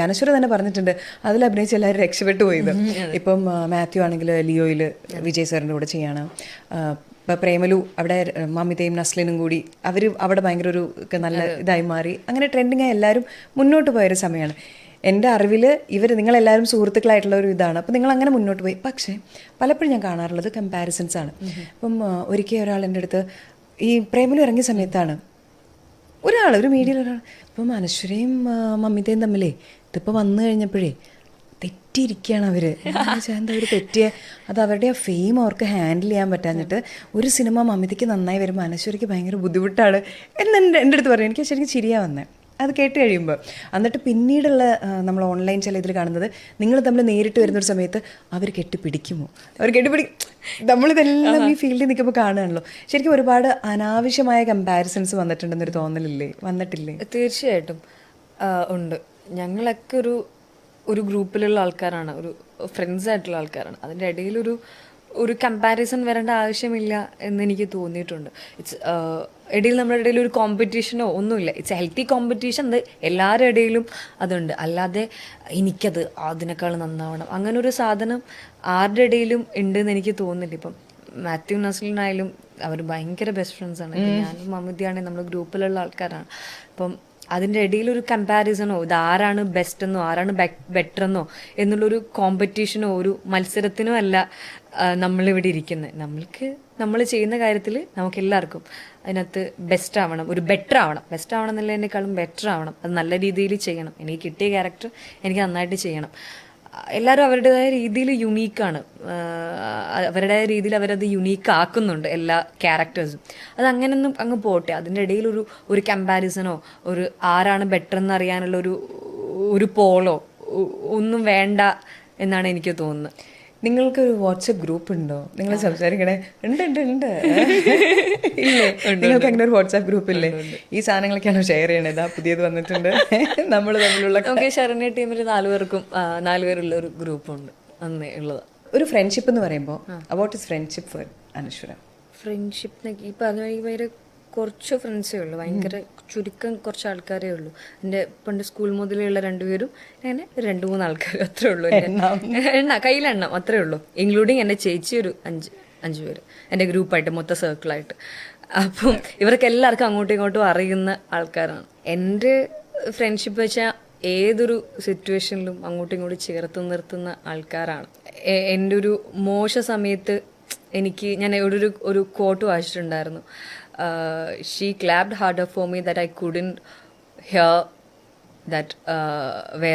അനശ്വര തന്നെ പറഞ്ഞിട്ടുണ്ട് അതിൽ അഭിനയിച്ച് എല്ലാവരും രക്ഷപ്പെട്ടു പോയത്. ഇപ്പം മാത്യു ആണെങ്കിൽ ലിയോയിൽ വിജയ് സാറിൻ്റെ കൂടെ ചെയ്യാണ്. ഇപ്പം പ്രേമലു അവിടെ മമിതയും നസ്ലിനും കൂടി അവർ അവിടെ ഭയങ്കര ഒരു നല്ല ഇതായി മാറി. അങ്ങനെ ട്രെൻഡിങ്ങായി എല്ലാവരും മുന്നോട്ട് പോയൊരു സമയമാണ്. എൻ്റെ അറിവിൽ നിങ്ങളെല്ലാവരും സുഹൃത്തുക്കളായിട്ടുള്ള ഒരു ഇതാണ്. അപ്പോൾ നിങ്ങൾ അങ്ങനെ മുന്നോട്ട് പോയി. പക്ഷേ പലപ്പോഴും ഞാൻ കാണാറുള്ളത് കമ്പാരിസൺസ് ആണ്. ഇപ്പം ഒരിക്കൽ ഒരാൾ എൻ്റെ അടുത്ത് ഈ പ്രേമലു ഇറങ്ങിയ സമയത്താണ് ഒരു മീഡിയയിൽ ഒരാൾ ഇപ്പം അനശ്വരയും മമിതയും തമ്മിലേ ഇതിപ്പോൾ വന്നു കഴിഞ്ഞപ്പോഴേ തെറ്റിയിരിക്കുകയാണ് അവർ. എന്താ അവർ തെറ്റിയ അത് അവരുടെ ആ ഫെയിം അവർക്ക് ഹാൻഡിൽ ചെയ്യാൻ പറ്റാഞ്ഞിട്ട് ഒരു സിനിമ മമിതയ്ക്ക് നന്നായി വരുമ്പോൾ അനശ്വരയ്ക്ക് ഭയങ്കര ബുദ്ധിമുട്ടാണ് എൻ്റെ അടുത്ത് പറഞ്ഞു. എനിക്ക് ശരിക്കും ചിരിയാ വന്നേ അത് കേട്ട് കഴിയുമ്പോൾ. എന്നിട്ട് പിന്നീടുള്ള നമ്മൾ ഓൺലൈൻ ചില ഇതിൽ കാണുന്നത് നിങ്ങൾ തമ്മിൽ നേരിട്ട് വരുന്നൊരു സമയത്ത് അവർ കെട്ടിപ്പിടിക്കുമോ നമ്മളിതെല്ലാം ഈ ഫീൽഡിൽ നിൽക്കുമ്പോൾ കാണുകയാണല്ലോ. ശരിക്കും ഒരുപാട് അനാവശ്യമായ കമ്പാരിസൺസ് വന്നിട്ടുണ്ടെന്നൊരു തോന്നലില്ലേ? വന്നിട്ടില്ലേ? തീർച്ചയായിട്ടും ഉണ്ട്. ഞങ്ങളൊക്കെ ഒരു ഗ്രൂപ്പിലുള്ള ആൾക്കാരാണ്, ഒരു ഫ്രണ്ട്സ് ആയിട്ടുള്ള ആൾക്കാരാണ്. അതിൻ്റെ ഇടയിലൊരു കമ്പാരിസൺ വരേണ്ട ആവശ്യമില്ല എന്ന് എനിക്ക് തോന്നിയിട്ടുണ്ട്. ഇടയിൽ നമ്മുടെ ഇടയിൽ ഒരു കോമ്പറ്റീഷനോ ഒന്നുമില്ല. It's A healthy competition. അത് എല്ലാവരുടെ ഇടയിലും അതുണ്ട്. അല്ലാതെ എനിക്കത് അതിനേക്കാൾ നന്നാവണം അങ്ങനെ ഒരു സാധനം ആരുടെ ഇടയിലും ഉണ്ടെന്ന് എനിക്ക് തോന്നുന്നില്ല. ഇപ്പം മാത്യു നസ്ലിനായാലും അവർ ഭയങ്കര ബെസ്റ്റ് ഫ്രണ്ട്സാണ്. ഞാനും മമിതയാണെങ്കിൽ നമ്മുടെ ഗ്രൂപ്പിലുള്ള ആൾക്കാരാണ്. അപ്പം അതിൻ്റെ ഇടയിലൊരു കമ്പാരിസണോ ഇത് ആരാണ് ബെസ്റ്റ് എന്നോ ആരാണ് ബെറ്റർ എന്നോ എന്നുള്ളൊരു കോമ്പറ്റീഷനോ ഒരു മത്സരത്തിനോ അല്ല നമ്മളിവിടെ ഇരിക്കുന്നത്. നമ്മൾ ചെയ്യുന്ന കാര്യത്തിൽ നമുക്ക് എല്ലാവർക്കും അതിനകത്ത് ബെസ്റ്റ് ആവണം, ഒരു ബെറ്റർ ആവണം. ബെസ്റ്റ് ആവണം എന്നുള്ളതിനേക്കാളും ബെറ്റർ ആവണം. അത് നല്ല രീതിയിൽ ചെയ്യണം. എനിക്ക് കിട്ടിയ ക്യാരക്ടർ എനിക്ക് നന്നായിട്ട് ചെയ്യണം. എല്ലാവരും അവരുടേതായ രീതിയിൽ യുണീക്കാണ്. അവരുടേതായ രീതിയിൽ അവരത് യുണീക്ക് ആക്കുന്നുണ്ട് എല്ലാ ക്യാരക്ടേഴ്സും. അത് അങ്ങനെയൊന്നും അങ്ങ് പോട്ടെ. അതിൻ്റെ ഇടയിൽ ഒരു കമ്പാരിസണോ ഒരു ആരാണ് ബെറ്റർ എന്നറിയാനുള്ള ഒരു പോളോ ഒന്നും വേണ്ട എന്നാണ് എനിക്ക് തോന്നുന്നത്. നിങ്ങൾക്കൊരു വാട്സപ്പ് ഗ്രൂപ്പ് ഉണ്ടോ? നിങ്ങൾ സംസാരിക്കണേ? ഉണ്ട് ഇല്ലേ? നിങ്ങൾക്ക് അങ്ങനെ ഒരു വാട്സാപ്പ് ഗ്രൂപ്പ് ഇല്ലേ? ഈ സാധനങ്ങളൊക്കെയാണോ ഷെയർ ചെയ്യണത്? പുതിയത് വന്നിട്ടുണ്ട് നമ്മൾ തമ്മിലുള്ള നമുക്ക് ശരണ്യ ടീമിൽ 4 പേരുള്ള ഒരു ഗ്രൂപ്പുണ്ട്. അന്നേ ഉള്ളത് ഒരു ഫ്രണ്ട്ഷിപ്പ് എന്ന് പറയുമ്പോൾ about is friendship for Anaswara? Friendship ഈ പറഞ്ഞ ഭയങ്കര കുറച്ച് ഫ്രണ്ട്സേ ഉള്ളൂ. ഭയങ്കര ചുരുക്കം കുറച്ച് ആൾക്കാരേ ഉള്ളൂ. എൻ്റെ പണ്ട് സ്കൂൾ മുതലുള്ള 2 പേരും അങ്ങനെ 2-3 ആൾക്കാർ അത്രേ ഉള്ളൂ. കയ്യിലെണ്ണം അത്രേ ഉള്ളൂ. ഇൻക്ലൂഡിങ് എൻ്റെ ചേച്ചി ഒരു 5 പേര് എൻ്റെ ഗ്രൂപ്പായിട്ട് മൊത്തം സർക്കിളായിട്ട്. അപ്പം ഇവർക്ക് എല്ലാവർക്കും അങ്ങോട്ടും ഇങ്ങോട്ടും അറിയുന്ന ആൾക്കാരാണ്. എൻ്റെ ഫ്രണ്ട്ഷിപ്പ് വെച്ചാൽ ഏതൊരു സിറ്റുവേഷനിലും അങ്ങോട്ടും ഇങ്ങോട്ടും ചേർത്ത് നിർത്തുന്ന ആൾക്കാരാണ്. എൻ്റെ ഒരു മോശ സമയത്ത് ഞാൻ ഒരു coat വായിച്ചിട്ടുണ്ടായിരുന്നു. She clapped harder for me that I couldn't hear that where